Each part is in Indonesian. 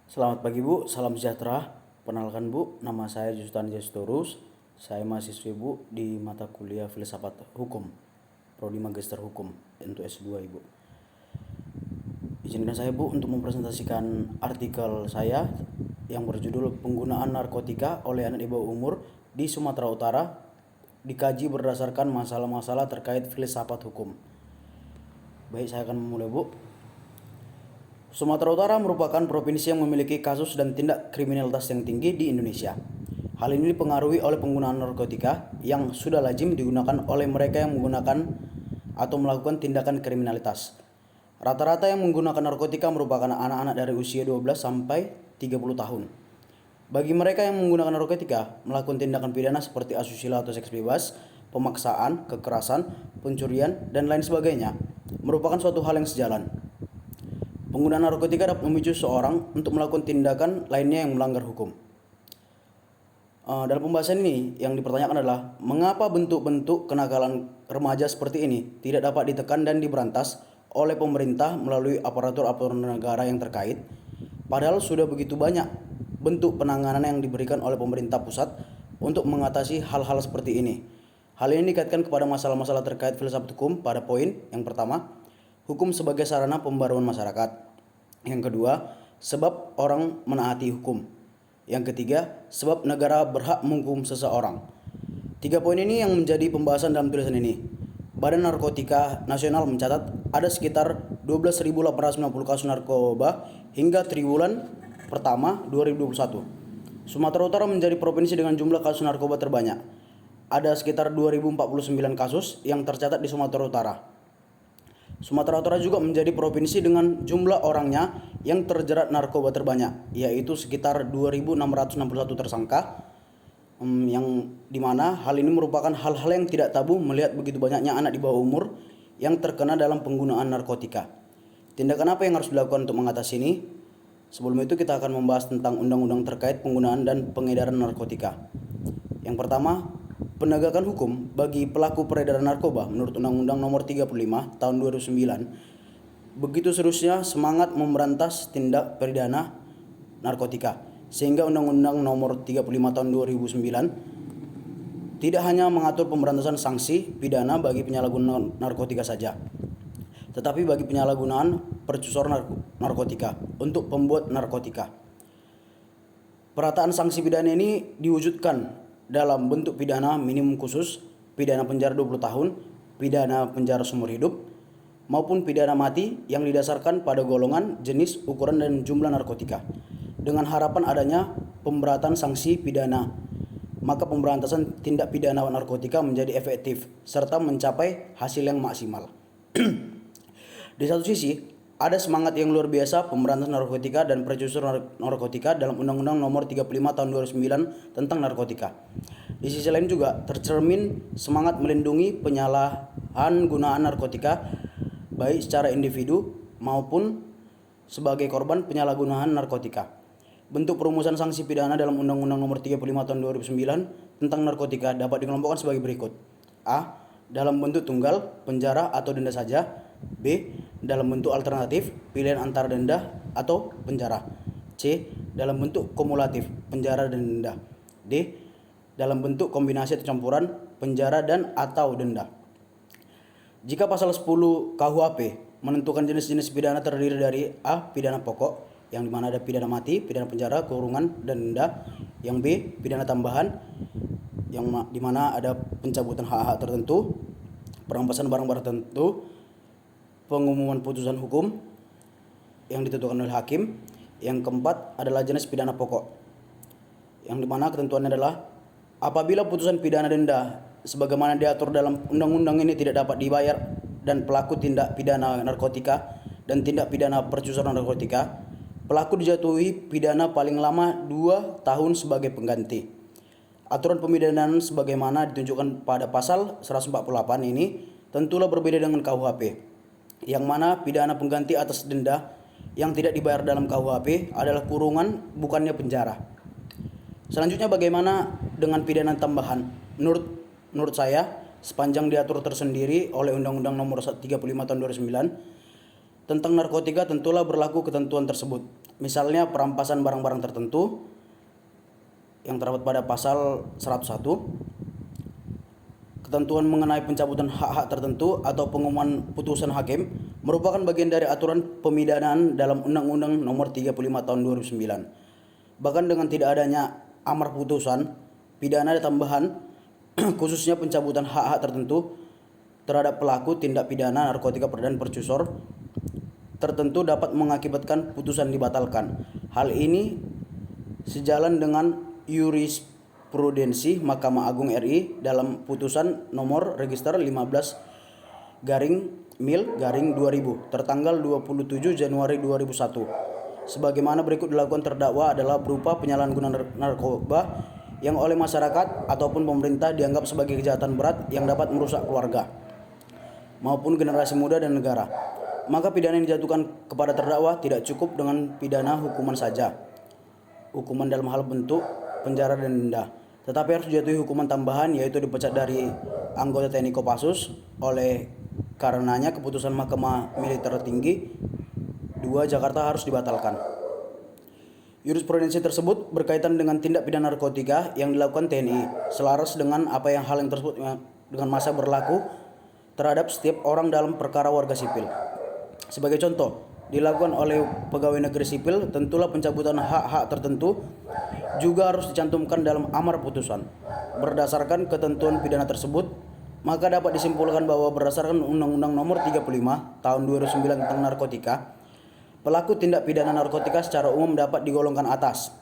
Selamat pagi Bu, salam sejahtera. Perkenalkan Bu, nama saya Justan Gestorus. Saya mahasiswi Bu di mata kuliah Filsafat Hukum, Prodi Magister Hukum untuk S2 Ibu. Izinkan saya Bu untuk mempresentasikan artikel saya yang berjudul Penggunaan Narkotika oleh anak di bawah umur di Sumatera Utara dikaji berdasarkan masalah-masalah terkait filsafat hukum. Baik, saya akan memulai Bu. Sumatera Utara merupakan provinsi yang memiliki kasus dan tindak kriminalitas yang tinggi di Indonesia. Hal ini dipengaruhi oleh penggunaan narkotika yang sudah lazim digunakan oleh mereka yang menggunakan atau melakukan tindakan kriminalitas. Rata-rata yang menggunakan narkotika merupakan anak-anak dari usia 12 sampai 30 tahun. Bagi mereka yang menggunakan narkotika, melakukan tindakan pidana seperti asusila atau seks bebas, pemaksaan, kekerasan, pencurian, dan lain sebagainya merupakan suatu hal yang sejalan. Penggunaan narkotika dapat memicu seorang untuk melakukan tindakan lainnya yang melanggar hukum. Dalam pembahasan ini yang dipertanyakan adalah mengapa bentuk-bentuk kenakalan remaja seperti ini tidak dapat ditekan dan diberantas oleh pemerintah melalui aparatur-aparatur negara yang terkait, padahal sudah begitu banyak bentuk penanganan yang diberikan oleh pemerintah pusat untuk mengatasi hal-hal seperti ini. Hal ini dikaitkan kepada masalah-masalah terkait filsafat hukum pada poin yang pertama, hukum sebagai sarana pembaruan masyarakat. Yang kedua, sebab orang menaati hukum. Yang ketiga, sebab negara berhak menghukum seseorang. 3 poin ini yang menjadi pembahasan dalam tulisan ini. Badan Narkotika Nasional mencatat ada sekitar 12.890 kasus narkoba hingga triwulan pertama 2021. Sumatera Utara menjadi provinsi dengan jumlah kasus narkoba terbanyak. Ada sekitar 2.049 kasus yang tercatat di Sumatera Utara. Sumatera Utara juga menjadi provinsi dengan jumlah orangnya yang terjerat narkoba terbanyak, yaitu sekitar 2.661 tersangka, yang dimana hal ini merupakan hal-hal yang tidak tabu melihat begitu banyaknya anak di bawah umur yang terkena dalam penggunaan narkotika. Tindakan apa yang harus dilakukan untuk mengatasi ini? Sebelum itu kita akan membahas tentang undang-undang terkait penggunaan dan pengedaran narkotika. Yang pertama, penegakan hukum bagi pelaku peredaran narkoba menurut Undang-Undang Nomor 35 Tahun 2009. Begitu seterusnya semangat memberantas tindak pidana narkotika, sehingga Undang-Undang Nomor 35 Tahun 2009 tidak hanya mengatur pemberantasan sanksi pidana bagi penyalahgunaan narkotika saja, tetapi bagi penyalahgunaan percusor narkotika untuk pembuat narkotika. Perataan sanksi pidana ini diwujudkan dalam bentuk pidana minimum khusus, pidana penjara 20 tahun, pidana penjara seumur hidup, maupun pidana mati yang didasarkan pada golongan, jenis, ukuran, dan jumlah narkotika. Dengan harapan adanya pemberatan sanksi pidana, maka pemberantasan tindak pidana narkotika menjadi efektif serta mencapai hasil yang maksimal. Di satu sisi, ada semangat yang luar biasa pemberantasan narkotika dan precursor narkotika dalam Undang-Undang Nomor 35 Tahun 2009 tentang narkotika. Di sisi lain juga tercermin semangat melindungi penyalahgunaan narkotika baik secara individu maupun sebagai korban penyalahgunaan narkotika. Bentuk perumusan sanksi pidana dalam Undang-Undang Nomor 35 Tahun 2009 tentang narkotika dapat dikelompokkan sebagai berikut. A. Dalam bentuk tunggal, penjara atau denda saja. B. Dalam bentuk alternatif, pilihan antara denda atau penjara. C. Dalam bentuk kumulatif, penjara dan denda. D. Dalam bentuk kombinasi atau campuran, penjara dan atau denda. Jika pasal 10 KUHP menentukan jenis-jenis pidana terdiri dari A. Pidana pokok, yang dimana ada pidana mati, pidana penjara, kurungan, dan denda. Yang B. Pidana tambahan, yang dimana ada pencabutan hak-hak tertentu, perampasan barang-barang tertentu, pengumuman putusan hukum yang ditentukan oleh hakim. Yang keempat adalah jenis pidana pokok, yang dimana ketentuannya adalah apabila putusan pidana denda sebagaimana diatur dalam undang-undang ini tidak dapat dibayar dan pelaku tindak pidana narkotika dan tindak pidana percusuran narkotika, pelaku dijatuhi pidana paling lama 2 tahun sebagai pengganti. Aturan pemidanaan sebagaimana ditunjukkan pada pasal 148 ini tentulah berbeda dengan KUHP, yang mana pidana pengganti atas denda yang tidak dibayar dalam KUHP adalah kurungan, bukannya penjara. Selanjutnya bagaimana dengan pidana tambahan? Menurut saya, sepanjang diatur tersendiri oleh Undang-Undang Nomor 35 Tahun 2009 tentang narkotika, tentulah berlaku ketentuan tersebut. Misalnya perampasan barang-barang tertentu yang terdapat pada pasal 101, ketentuan mengenai pencabutan hak-hak tertentu atau pengumuman putusan hakim merupakan bagian dari aturan pemidanaan dalam Undang-Undang Nomor 35 Tahun 2009. Bahkan dengan tidak adanya amar putusan, pidana tambahan khususnya pencabutan hak-hak tertentu terhadap pelaku tindak pidana narkotika dan percusor tertentu dapat mengakibatkan putusan dibatalkan. Hal ini sejalan dengan jurisprudensi Mahkamah Agung RI dalam putusan nomor register 15/MIL/2000 tertanggal 27 Januari 2001. Sebagaimana berikut dilakukan terdakwa adalah berupa penyalahgunaan narkoba yang oleh masyarakat ataupun pemerintah dianggap sebagai kejahatan berat yang dapat merusak keluarga maupun generasi muda dan negara. Maka pidana yang dijatuhkan kepada terdakwa tidak cukup dengan pidana hukuman saja, hukuman dalam hal bentuk penjara dan denda, tetapi harus dijatuhi hukuman tambahan, yaitu dipecat dari anggota TNI Kopassus. Oleh karenanya keputusan Mahkamah Militer Tinggi 2 Jakarta harus dibatalkan. Jurisprudensi tersebut berkaitan dengan tindak pidana narkotika yang dilakukan TNI, selaras dengan hal yang tersebut dengan masa berlaku terhadap setiap orang dalam perkara warga sipil. Sebagai contoh, dilakukan oleh pegawai negeri sipil, tentulah pencabutan hak-hak tertentu juga harus dicantumkan dalam amar putusan. Berdasarkan ketentuan pidana tersebut, maka dapat disimpulkan bahwa berdasarkan Undang-Undang Nomor 35 Tahun 2009 tentang narkotika, pelaku tindak pidana narkotika secara umum dapat digolongkan atas: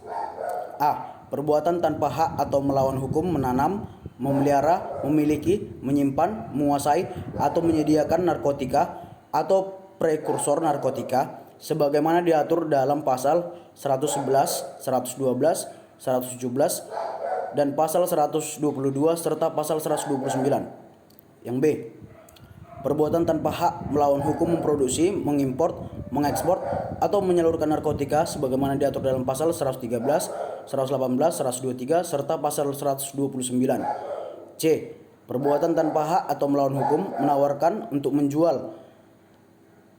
A. Perbuatan tanpa hak atau melawan hukum menanam, memelihara, memiliki, menyimpan, menguasai, atau menyediakan narkotika atau prekursor narkotika sebagaimana diatur dalam pasal 111, 112, 117 dan pasal 122 serta pasal 129. Yang B. Perbuatan tanpa hak melawan hukum memproduksi, mengimpor, mengekspor atau menyalurkan narkotika sebagaimana diatur dalam pasal 113, 118, 123 serta pasal 129. C. Perbuatan tanpa hak atau melawan hukum menawarkan untuk menjual,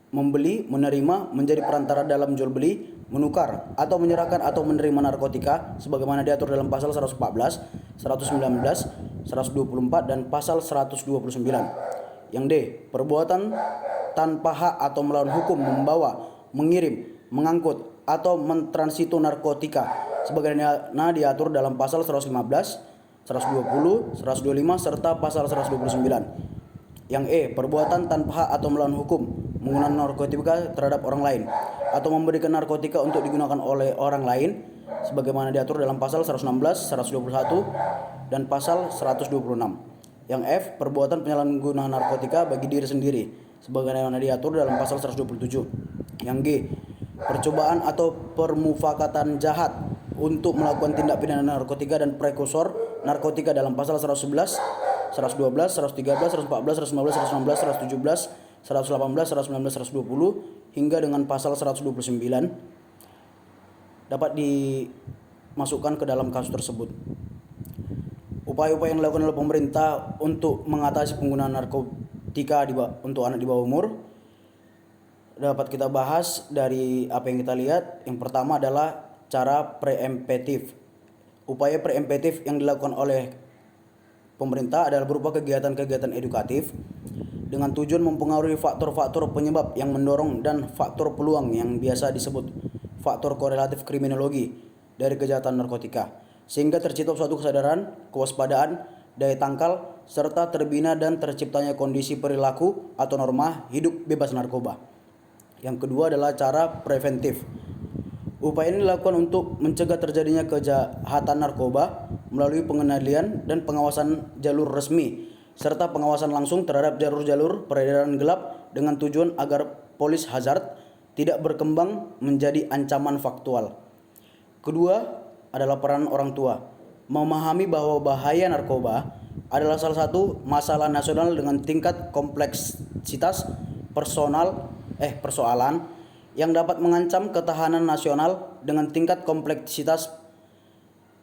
membeli, menerima, menjadi perantara dalam jual beli, menukar atau menyerahkan atau menerima narkotika sebagaimana diatur dalam pasal 114, 119, 124 dan pasal 129. Yang D. Perbuatan tanpa hak atau melawan hukum membawa, mengirim, mengangkut atau mentransitu narkotika sebagaimana diatur dalam pasal 115, 120, 125 serta pasal 129. Yang E. Perbuatan tanpa hak atau melawan hukum menggunakan narkotika terhadap orang lain atau memberikan narkotika untuk digunakan oleh orang lain sebagaimana diatur dalam pasal 116, 121 dan pasal 126. Yang F. Perbuatan penyalahgunaan narkotika bagi diri sendiri sebagaimana diatur dalam pasal 127. Yang G. Percobaan atau permufakatan jahat untuk melakukan tindak pidana narkotika dan prekursor narkotika dalam pasal 111, 112, 113, 114, 115, 116, 117, 118, 119, 120 hingga dengan pasal 129 dapat dimasukkan ke dalam kasus tersebut. Upaya-upaya yang dilakukan oleh pemerintah untuk mengatasi penggunaan narkotika untuk anak di bawah umur dapat kita bahas dari apa yang kita lihat. Yang pertama adalah cara preemptif. Upaya preemptif yang dilakukan oleh pemerintah adalah berupa kegiatan-kegiatan edukatif dengan tujuan mempengaruhi faktor-faktor penyebab yang mendorong dan faktor peluang yang biasa disebut faktor korelatif kriminologi dari kejahatan narkotika, sehingga tercipta suatu kesadaran, kewaspadaan, daya tangkal, serta terbina dan terciptanya kondisi perilaku atau norma hidup bebas narkoba. Yang kedua adalah cara preventif. Upaya ini dilakukan untuk mencegah terjadinya kejahatan narkoba melalui pengendalian dan pengawasan jalur resmi serta pengawasan langsung terhadap jalur-jalur peredaran gelap dengan tujuan agar polis hazard tidak berkembang menjadi ancaman faktual. Kedua adalah peran orang tua. Memahami bahwa bahaya narkoba adalah salah satu masalah nasional dengan tingkat kompleksitas persoalan yang dapat mengancam ketahanan nasional dengan tingkat kompleksitas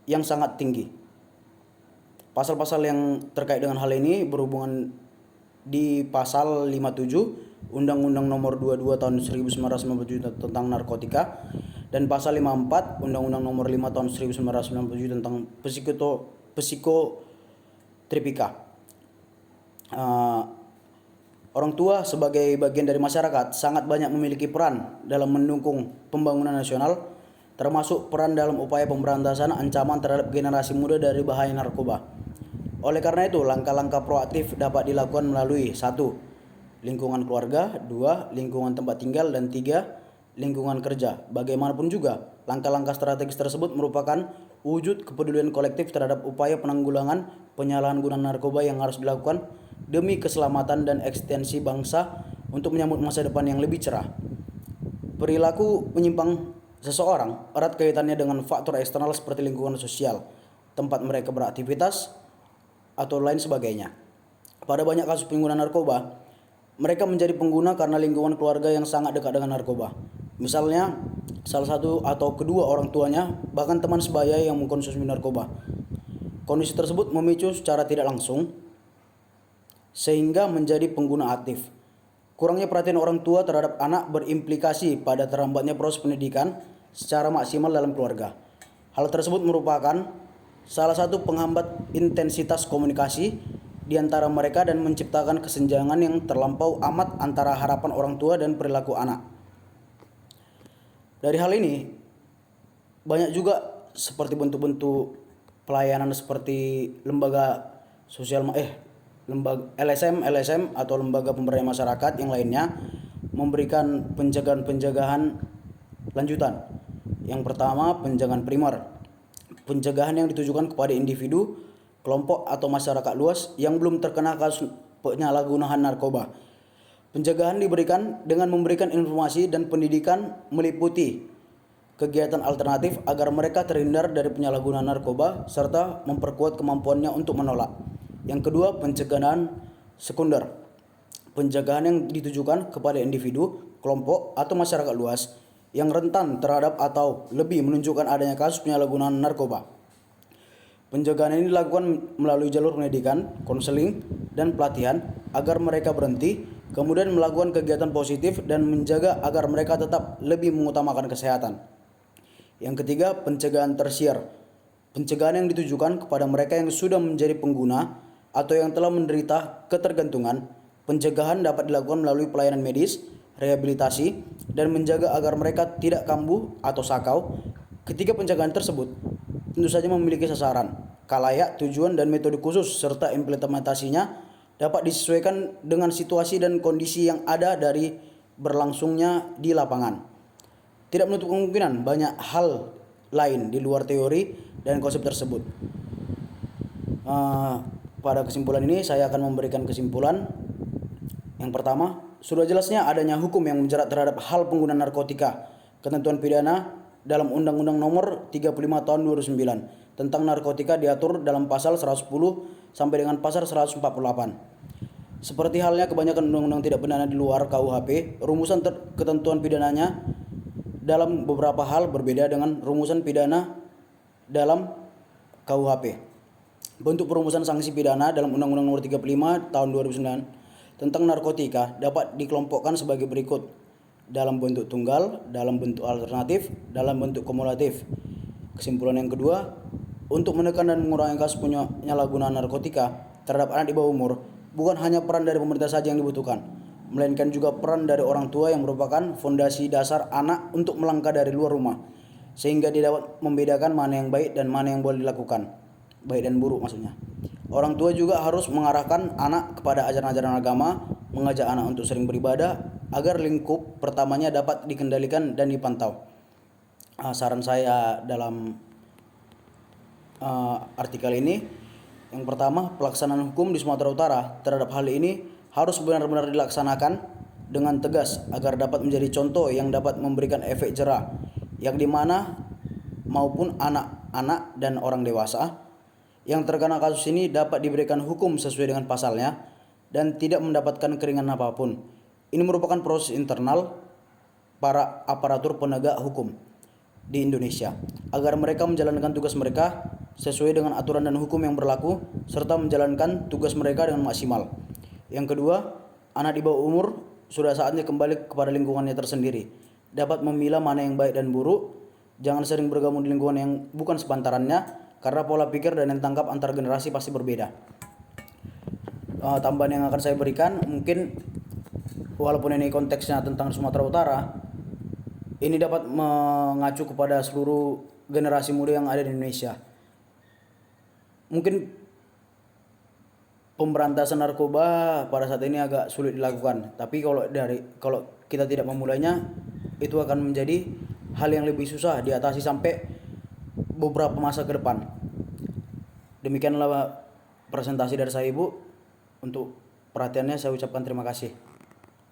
yang sangat tinggi. Pasal-pasal yang terkait dengan hal ini berhubungan di pasal 57 Undang-Undang Nomor 22 Tahun 1997 tentang narkotika dan pasal 54 Undang-Undang Nomor 5 Tahun 1997 tentang psikotripika. Orang tua sebagai bagian dari masyarakat sangat banyak memiliki peran dalam mendukung pembangunan nasional, termasuk peran dalam upaya pemberantasan ancaman terhadap generasi muda dari bahaya narkoba. Oleh karena itu, langkah-langkah proaktif dapat dilakukan melalui 1. Lingkungan keluarga, 2. Lingkungan tempat tinggal, dan 3. Lingkungan kerja. Bagaimanapun juga, langkah-langkah strategis tersebut merupakan wujud kepedulian kolektif terhadap upaya penanggulangan penyalahgunaan narkoba yang harus dilakukan demi keselamatan dan eksistensi bangsa untuk menyambut masa depan yang lebih cerah. Perilaku menyimpang seseorang erat kaitannya dengan faktor eksternal seperti lingkungan sosial, tempat mereka beraktivitas, atau lain sebagainya. Pada banyak kasus penggunaan narkoba, mereka menjadi pengguna karena lingkungan keluarga yang sangat dekat dengan narkoba. Misalnya, salah satu atau kedua orang tuanya, bahkan teman sebaya yang mengkonsumsi narkoba. Kondisi tersebut memicu secara tidak langsung sehingga menjadi pengguna aktif. Kurangnya perhatian orang tua terhadap anak berimplikasi pada terhambatnya proses pendidikan secara maksimal dalam keluarga. Hal tersebut merupakan salah satu penghambat intensitas komunikasi di antara mereka dan menciptakan kesenjangan yang terlampau amat antara harapan orang tua dan perilaku anak. Dari hal ini, banyak juga seperti bentuk-bentuk pelayanan seperti lembaga sosial lembaga LSM atau lembaga pemberdayaan masyarakat yang lainnya memberikan pencegahan lanjutan. Yang pertama, pencegahan primer. Pencegahan yang ditujukan kepada individu, kelompok atau masyarakat luas yang belum terkena kasus penyalahgunaan narkoba. Pencegahan diberikan dengan memberikan informasi dan pendidikan meliputi kegiatan alternatif agar mereka terhindar dari penyalahgunaan narkoba serta memperkuat kemampuannya untuk menolak. Yang kedua, pencegahan sekunder. Pencegahan yang ditujukan kepada individu, kelompok, atau masyarakat luas yang rentan terhadap atau lebih menunjukkan adanya kasus penyalahgunaan narkoba. Pencegahan ini dilakukan melalui jalur pendidikan, konseling, dan pelatihan agar mereka berhenti, kemudian melakukan kegiatan positif dan menjaga agar mereka tetap lebih mengutamakan kesehatan. Yang ketiga, pencegahan tersier. Pencegahan yang ditujukan kepada mereka yang sudah menjadi pengguna atau yang telah menderita ketergantungan. Pencegahan dapat dilakukan melalui pelayanan medis, rehabilitasi, dan menjaga agar mereka tidak kambuh atau sakau. Ketiga pencegahan tersebut tentu saja memiliki sasaran, khalayak, tujuan, dan metode khusus serta implementasinya dapat disesuaikan dengan situasi dan kondisi yang ada dari berlangsungnya di lapangan. Tidak menutup kemungkinan banyak hal lain di luar teori dan konsep tersebut. Pada kesimpulan ini saya akan memberikan kesimpulan. Yang pertama, sudah jelasnya adanya hukum yang menjerat terhadap hal penggunaan narkotika. Ketentuan pidana dalam Undang-Undang Nomor 35 Tahun 2009 tentang narkotika diatur dalam pasal 110 sampai dengan pasal 148. Seperti halnya kebanyakan undang-undang tidak pidana di luar KUHP, rumusan ketentuan pidananya dalam beberapa hal berbeda dengan rumusan pidana dalam KUHP. Bentuk perumusan sanksi pidana dalam Undang-Undang Nomor 35 Tahun 2009 tentang narkotika dapat dikelompokkan sebagai berikut: dalam bentuk tunggal, dalam bentuk alternatif, dalam bentuk kumulatif. Kesimpulan yang kedua, untuk menekan dan mengurangi kasus penyalahgunaan narkotika terhadap anak di bawah umur, bukan hanya peran dari pemerintah saja yang dibutuhkan, melainkan juga peran dari orang tua yang merupakan fondasi dasar anak untuk melangkah dari luar rumah, sehingga dia dapat membedakan mana yang baik dan mana yang boleh dilakukan. Baik dan buruk maksudnya. Orang tua juga harus mengarahkan anak kepada ajaran-ajaran agama, mengajak anak untuk sering beribadah agar lingkup pertamanya dapat dikendalikan dan dipantau. Saran saya dalam artikel ini, yang pertama, pelaksanaan hukum di Sumatera Utara terhadap hal ini harus benar-benar dilaksanakan dengan tegas agar dapat menjadi contoh yang dapat memberikan efek jera, yang dimana maupun anak-anak dan orang dewasa yang terkena kasus ini dapat diberikan hukum sesuai dengan pasalnya dan tidak mendapatkan keringanan apapun. Ini merupakan proses internal para aparatur penegak hukum di Indonesia agar mereka menjalankan tugas mereka sesuai dengan aturan dan hukum yang berlaku serta menjalankan tugas mereka dengan maksimal. Yang kedua, anak di bawah umur sudah saatnya kembali kepada lingkungannya tersendiri dapat memilah mana yang baik dan buruk. Jangan sering bergabung di lingkungan yang bukan sepantarannya, karena pola pikir dan yang tangkap antar generasi pasti berbeda. Tambahan yang akan saya berikan, mungkin walaupun ini konteksnya tentang Sumatera Utara, ini dapat mengacu kepada seluruh generasi muda yang ada di Indonesia. Mungkin pemberantasan narkoba pada saat ini agak sulit dilakukan, tapi kalau kita tidak memulainya, itu akan menjadi hal yang lebih susah diatasi sampai beberapa masa ke depan. Demikianlah presentasi dari saya, Ibu. Untuk perhatiannya saya ucapkan terima kasih.